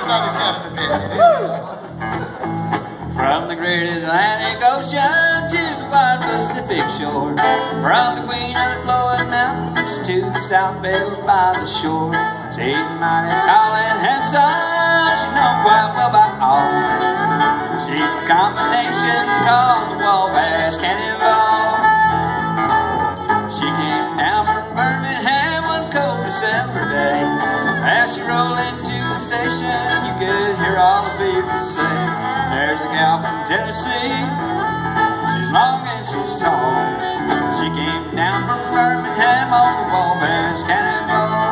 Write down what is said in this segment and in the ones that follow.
Everybody's got it prepared. From the great Atlantic Ocean to the wide Pacific shore, from the queen of the flowing mountains to the south bells by the shore, she's mighty tall and handsome, she's known quite well by all. She's a combination called the Wabash Cannonball. She came down from Birmingham one cold December day. As she rolled into the station, you could hear all the people say, "There's a gal from Tennessee, she's long and she's tall." She came down from Birmingham on the Wabash Cannonball.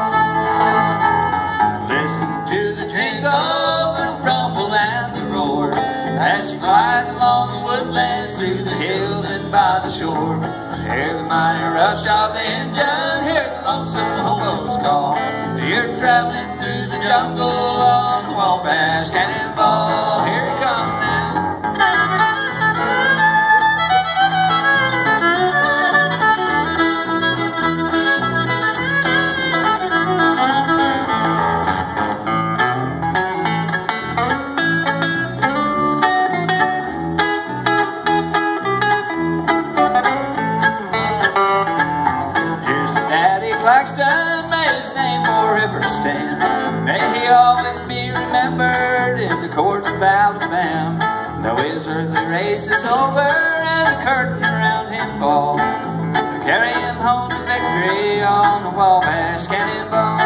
Listen to the jingle, the rumble and the roar, as she glides along the woodlands, through the hills and by the shore. Hear the mighty rush of the engine, hear the lonesome hobo's call. You're traveling through the jungle on the Wabash Cannonball. Here it comes now. Claxton made his name forever stand. May he always be remembered in the courts of Alabama. Though his earthly race is over and the curtain around him falls, they'll carry him home to victory on the Wabash Cannonball.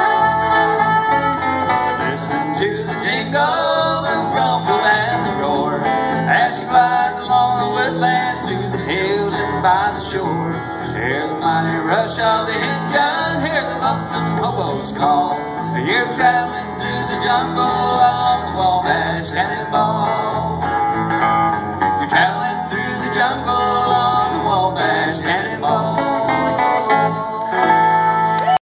Listen to the jingle, the rumble and the roar, as she glides along the woodlands, through the hills and by the shore. Hear the mighty rush of the engine, hear the lonesome hobo's call. You're traveling through the jungle on the Wabash Cannonball. You're traveling through the jungle on the Wabash Cannonball.